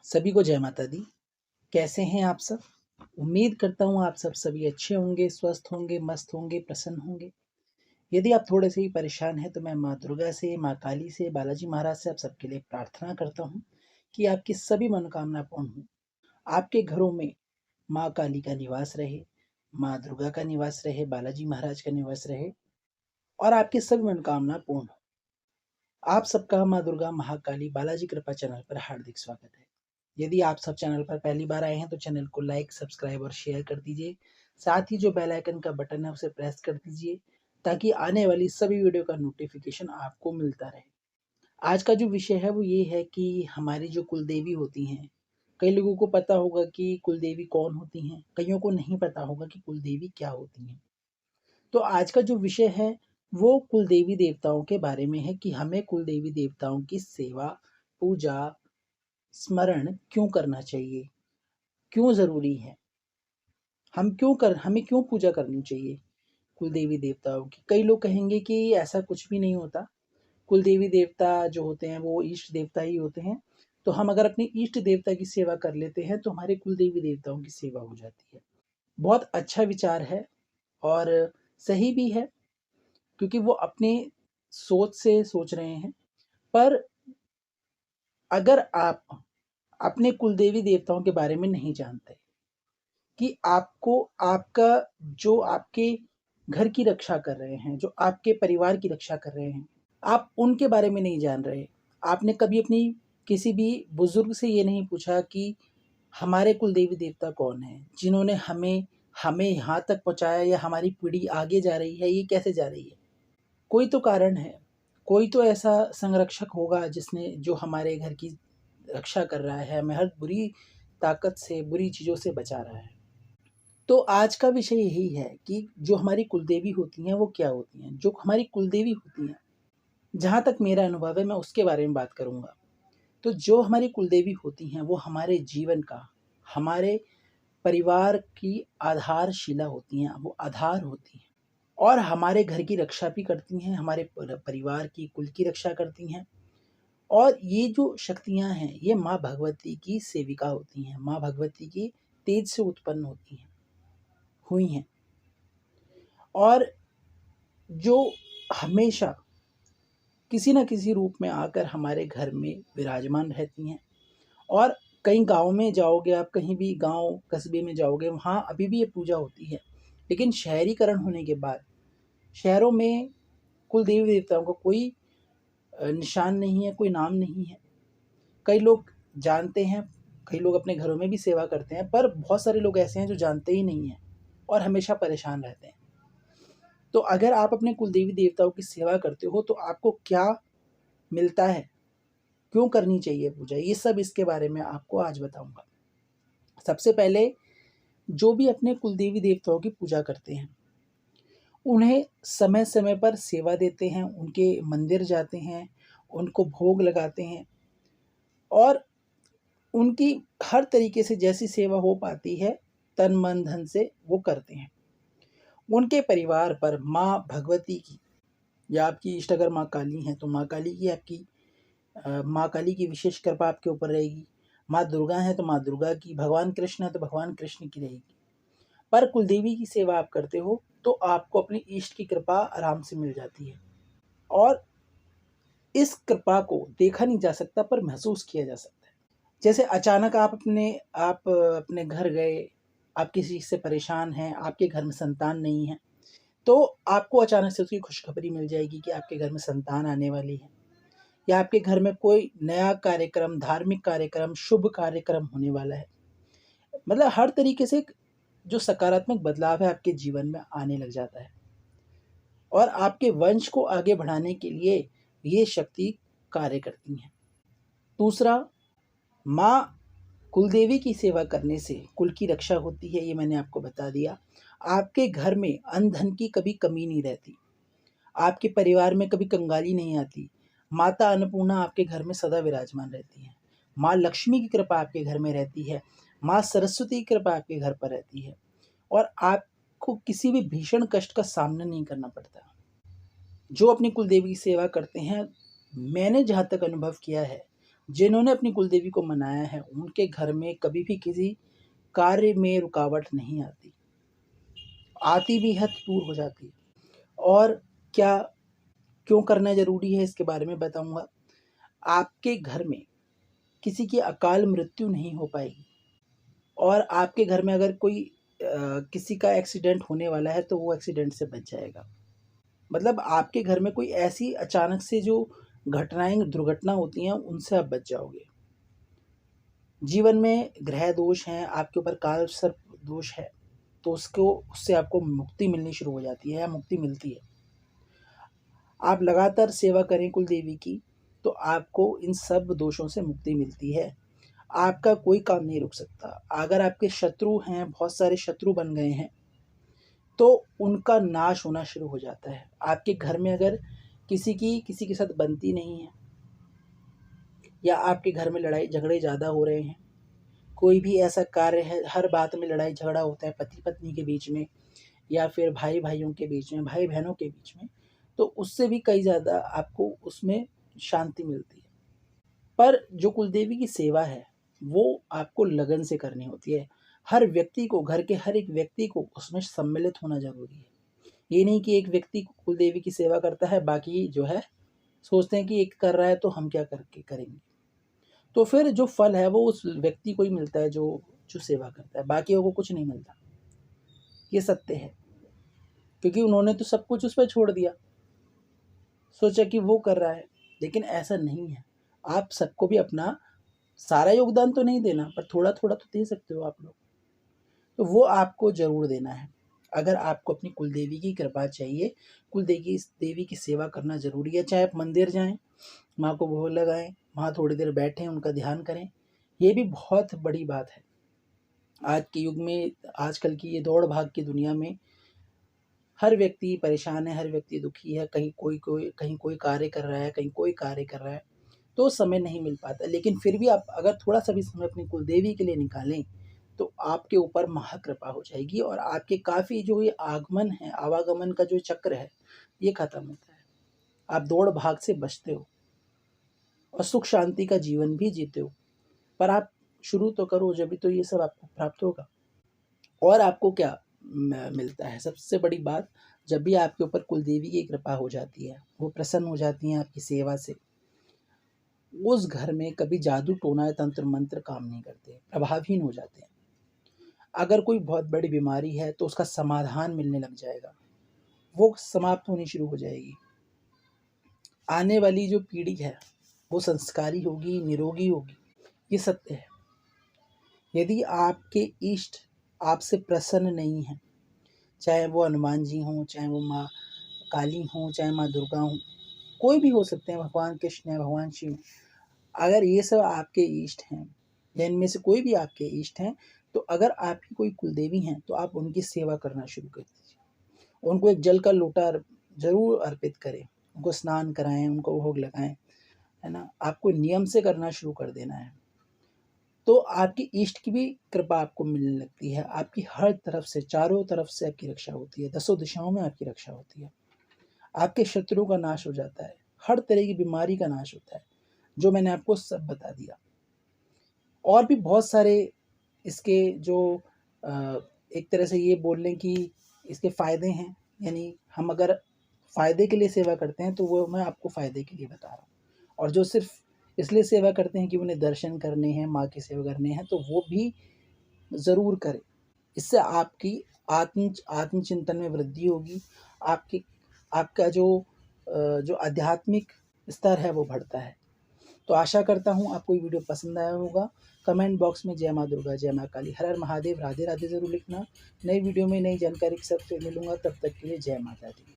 सभी को जय माता दी। कैसे हैं आप सब? उम्मीद करता हूँ आप सब सभी अच्छे होंगे, स्वस्थ होंगे, मस्त होंगे, प्रसन्न होंगे। यदि आप थोड़े से ही परेशान हैं तो मैं माँ दुर्गा से, माँ काली से, बालाजी महाराज से आप सबके लिए प्रार्थना करता हूँ कि आपकी सभी मनोकामना पूर्ण हो। आपके घरों में माँ काली का निवास रहे, माँ दुर्गा का निवास रहे, बालाजी महाराज का निवास रहे और आपकी सभी मनोकामना पूर्ण हो। आप सबका माँ दुर्गा, महाकाली, बालाजी कृपा चैनल पर हार्दिक स्वागत है। यदि आप सब चैनल पर पहली बार आए हैं तो चैनल को लाइक, सब्सक्राइब और शेयर कर दीजिए। साथ ही जो बेल आइकन का बटन है उसे प्रेस कर दीजिए ताकि आने वाली सभी वीडियो का नोटिफिकेशन आपको मिलता रहे। आज का जो विषय है वो ये है कि हमारी जो कुलदेवी होती हैं, कई लोगों को पता होगा कि कुलदेवी कौन होती हैं, कईयों को नहीं पता होगा कि कुलदेवी क्या होती हैं। तो आज का जो विषय है वो कुल देवी देवताओं के बारे में है कि हमें कुल देवी देवताओं की सेवा, पूजा, स्मरण क्यों करना चाहिए, क्यों ज़रूरी है, हमें क्यों पूजा करनी चाहिए कुल देवी देवताओं की। कई लोग कहेंगे कि ऐसा कुछ भी नहीं होता, कुल देवी देवता जो होते हैं वो इष्ट देवता ही होते हैं। तो हम अगर अपने इष्ट देवता की सेवा कर लेते हैं तो हमारे कुल देवी देवताओं की सेवा हो जाती है। बहुत अच्छा विचार है और सही भी है क्योंकि वो अपने सोच से सोच रहे हैं। पर अगर आप अपने कुलदेवी देवताओं के बारे में नहीं जानते कि आपको आपका जो आपके घर की रक्षा कर रहे हैं, जो आपके परिवार की रक्षा कर रहे हैं, आप उनके बारे में नहीं जान रहे। आपने कभी अपनी किसी भी बुजुर्ग से ये नहीं पूछा कि हमारे कुलदेवी देवता कौन है, जिन्होंने हमें हमें यहाँ तक पहुँचाया या हमारी पीढ़ी आगे जा रही है, ये कैसे जा रही है। कोई तो कारण है, कोई तो ऐसा संरक्षक होगा जिसने जो हमारे घर की रक्षा कर रहा है, हमें हर बुरी ताकत से, बुरी चीज़ों से बचा रहा है। तो आज का विषय यही है कि जो हमारी कुलदेवी होती हैं वो क्या होती हैं। जो हमारी कुलदेवी होती हैं, जहाँ तक मेरा अनुभव है मैं उसके बारे में बात करूँगा। तो जो हमारी कुलदेवी होती हैं वो हमारे जीवन का, हमारे परिवार की आधारशिला होती हैं, वो आधार होती हैं। और हमारे घर की रक्षा भी करती हैं, हमारे परिवार की, कुल की रक्षा करती हैं। और ये जो शक्तियाँ हैं, ये माँ भगवती की सेविका होती हैं, माँ भगवती की तेज से उत्पन्न होती हैं, हुई हैं। और जो हमेशा किसी न किसी रूप में आकर हमारे घर में विराजमान रहती हैं। और कहीं गाँव में जाओगे आप, कहीं भी गाँव, कस्बे में जाओगे, वहाँ अभी भी ये पूजा होती है। लेकिन शहरीकरण होने के बाद शहरों में कुल देवी देवताओं का कोई निशान नहीं है, कोई नाम नहीं है। कई लोग जानते हैं, कई लोग अपने घरों में भी सेवा करते हैं, पर बहुत सारे लोग ऐसे हैं जो जानते ही नहीं हैं और हमेशा परेशान रहते हैं। तो अगर आप अपने कुलदेवी देवताओं की सेवा करते हो तो आपको क्या मिलता है, क्यों करनी चाहिए पूजा, ये सब इसके बारे में आपको आज बताऊंगा। सबसे पहले जो भी अपने कुलदेवी देवताओं की पूजा करते हैं उन्हें समय समय पर सेवा देते हैं, उनके मंदिर जाते हैं, उनको भोग लगाते हैं और उनकी हर तरीके से जैसी सेवा हो पाती है तन मन धन से वो करते हैं। उनके परिवार पर माँ भगवती की या आपकी इष्ट अगर माँ काली हैं तो माँ काली की आपकी माँ काली की विशेष कृपा आपके ऊपर रहेगी। माँ दुर्गा है तो माँ दुर्गा की, भगवान कृष्ण है तो भगवान कृष्ण की रहेगी। पर कुलदेवी की सेवा आप करते हो तो आपको अपनी इष्ट की कृपा आराम से मिल जाती है। और इस कृपा को देखा नहीं जा सकता पर महसूस किया जा सकता है। जैसे अचानक आप अपने घर गए, आप किसी चीज़ से परेशान हैं, आपके घर में संतान नहीं है, तो आपको अचानक से उसकी खुशखबरी मिल जाएगी कि आपके घर में संतान आने वाली है या आपके घर में कोई नया कार्यक्रम, धार्मिक कार्यक्रम, शुभ कार्यक्रम होने वाला है। मतलब हर तरीके से एक जो सकारात्मक बदलाव है आपके जीवन में आने लग जाता है और आपके वंश को आगे बढ़ाने के लिए ये शक्ति कार्य करती हैं। दूसरा, माँ कुलदेवी की सेवा करने से कुल की रक्षा होती है, ये मैंने आपको बता दिया। आपके घर में अन्न धन की कभी कमी नहीं रहती, आपके परिवार में कभी कंगाली नहीं आती। माता अन्नपूर्णा आपके घर में सदा विराजमान रहती है। माँ लक्ष्मी की कृपा आपके घर में रहती है। माँ सरस्वती की कृपा आपके घर पर रहती है और आपको किसी भी भीषण कष्ट का सामना नहीं करना पड़ता। जो अपनी कुलदेवी की सेवा करते हैं, मैंने जहाँ तक अनुभव किया है, जिन्होंने अपनी कुलदेवी को मनाया है उनके घर में कभी भी किसी कार्य में रुकावट नहीं आती, आती भी है तो दूर हो जाती है। और क्या क्यों करना ज़रूरी है इसके बारे में बताऊंगा। आपके घर में किसी की अकाल मृत्यु नहीं हो पाएगी, और आपके घर में अगर कोई किसी का एक्सीडेंट होने वाला है तो वो एक्सीडेंट से बच जाएगा। मतलब आपके घर में कोई ऐसी अचानक से जो घटनाएं दुर्घटना होती हैं उनसे आप बच जाओगे। जीवन में ग्रह दोष हैं, आपके ऊपर काल सर्प दोष है, तो उससे आपको मुक्ति मिलनी शुरू हो जाती है या मुक्ति मिलती है। आप लगातार सेवा करें कुल देवी की तो आपको इन सब दोषों से मुक्ति मिलती है। आपका कोई काम नहीं रुक सकता। अगर आपके शत्रु हैं, बहुत सारे शत्रु बन गए हैं, तो उनका नाश होना शुरू हो जाता है। आपके घर में अगर किसी के साथ बनती नहीं है, या आपके घर में लड़ाई झगड़े ज़्यादा हो रहे हैं, कोई भी ऐसा कार्य है, हर बात में लड़ाई झगड़ा होता है पति पत्नी के बीच में, या फिर भाई भाइयों के बीच में, भाई बहनों के बीच में, तो उससे भी कई ज़्यादा आपको उसमें शांति मिलती है। पर जो कुलदेवी की सेवा है वो आपको लगन से करनी होती है। हर व्यक्ति को, घर के हर एक व्यक्ति को उसमें सम्मिलित होना ज़रूरी है। ये नहीं कि एक व्यक्ति कुलदेवी की सेवा करता है, बाकी जो है सोचते हैं कि एक कर रहा है तो हम क्या करके करेंगे, तो फिर जो फल है वो उस व्यक्ति को ही मिलता है जो जो सेवा करता है, बाकियों को कुछ नहीं मिलता। ये सत्य है, क्योंकि उन्होंने तो सब कुछ उस पर छोड़ दिया, सोचा कि वो कर रहा है, लेकिन ऐसा नहीं है। आप सबको भी अपना सारा योगदान तो नहीं देना, पर थोड़ा थोड़ा तो दे सकते हो आप लोग, तो वो आपको ज़रूर देना है। अगर आपको अपनी कुलदेवी की कृपा चाहिए, कुलदेवी देवी की सेवा करना ज़रूरी है। चाहे आप मंदिर जाएं, माँ को भोग लगाएं, वहाँ थोड़ी देर बैठें, उनका ध्यान करें, ये भी बहुत बड़ी बात है। आज के युग में, आजकल की ये दौड़ भाग की दुनिया में हर व्यक्ति परेशान है, हर व्यक्ति दुखी है, कहीं कोई कार्य कर रहा है, कहीं कोई कार्य कर रहा है, तो समय नहीं मिल पाता। लेकिन फिर भी आप अगर थोड़ा सा भी समय अपनी कुलदेवी के लिए निकालें तो आपके ऊपर महाकृपा हो जाएगी, और आपके काफ़ी जो ये आगमन है, आवागमन का जो चक्र है, ये खत्म होता है। आप दौड़ भाग से बचते हो और सुख शांति का जीवन भी जीते हो। पर आप शुरू तो करो, जब तो ये सब आपको प्राप्त होगा। और आपको क्या मिलता है, सबसे बड़ी बात, जब भी आपके ऊपर कुलदेवी की कृपा हो जाती है, वो प्रसन्न हो जाती हैं आपकी सेवा से, उस घर में कभी जादू टोना या तंत्र मंत्र काम नहीं करते, प्रभावहीन हो जाते हैं। अगर कोई बहुत बड़ी बीमारी है तो उसका समाधान मिलने लग जाएगा, वो समाप्त होनी शुरू हो जाएगी। आने वाली जो पीढ़ी है वो संस्कारी होगी, निरोगी होगी, ये सत्य है। यदि आपके इष्ट आपसे प्रसन्न नहीं हैं, चाहे वो हनुमान जी हों, चाहे वो माँ काली हों, चाहे माँ दुर्गा हों, कोई भी हो सकते हैं, भगवान कृष्ण है, भगवान शिव, अगर ये सब आपके इष्ट हैं या इनमें से कोई भी आपके इष्ट हैं, तो अगर आपकी कोई कुलदेवी हैं तो आप उनकी सेवा करना शुरू कर दीजिए। उनको एक जल का लोटा ज़रूर अर्पित करें, उनको स्नान कराएं, उनको भोग लगाएं, है ना। आपको नियम से करना शुरू कर देना है, तो आपकी इष्ट की भी कृपा आपको मिलने लगती है। आपकी हर तरफ से, चारों तरफ से आपकी रक्षा होती है, दसों दिशाओं में आपकी रक्षा होती है। आपके शत्रुओं का नाश हो जाता है, हर तरह की बीमारी का नाश होता है, जो मैंने आपको सब बता दिया। और भी बहुत सारे इसके जो एक तरह से ये बोल लें कि इसके फ़ायदे हैं, यानी हम अगर फ़ायदे के लिए सेवा करते हैं तो वो मैं आपको फ़ायदे के लिए बता रहा हूँ। और जो सिर्फ़ इसलिए सेवा करते हैं कि उन्हें दर्शन करने हैं, माँ की सेवा करने हैं, तो वो भी ज़रूर करें। इससे आपकी आत्मचिंतन में वृद्धि होगी, आपकी आपका जो आध्यात्मिक स्तर है वो बढ़ता है। तो आशा करता हूँ आपको ये वीडियो पसंद आया होगा। कमेंट बॉक्स में जय माँ दुर्गा, जय माँ काली, हर हर महादेव, राधे राधे ज़रूर लिखना। नई वीडियो में नई जानकारी के साथ फिर मिलूँगा, तब तक के लिए जय माता दी।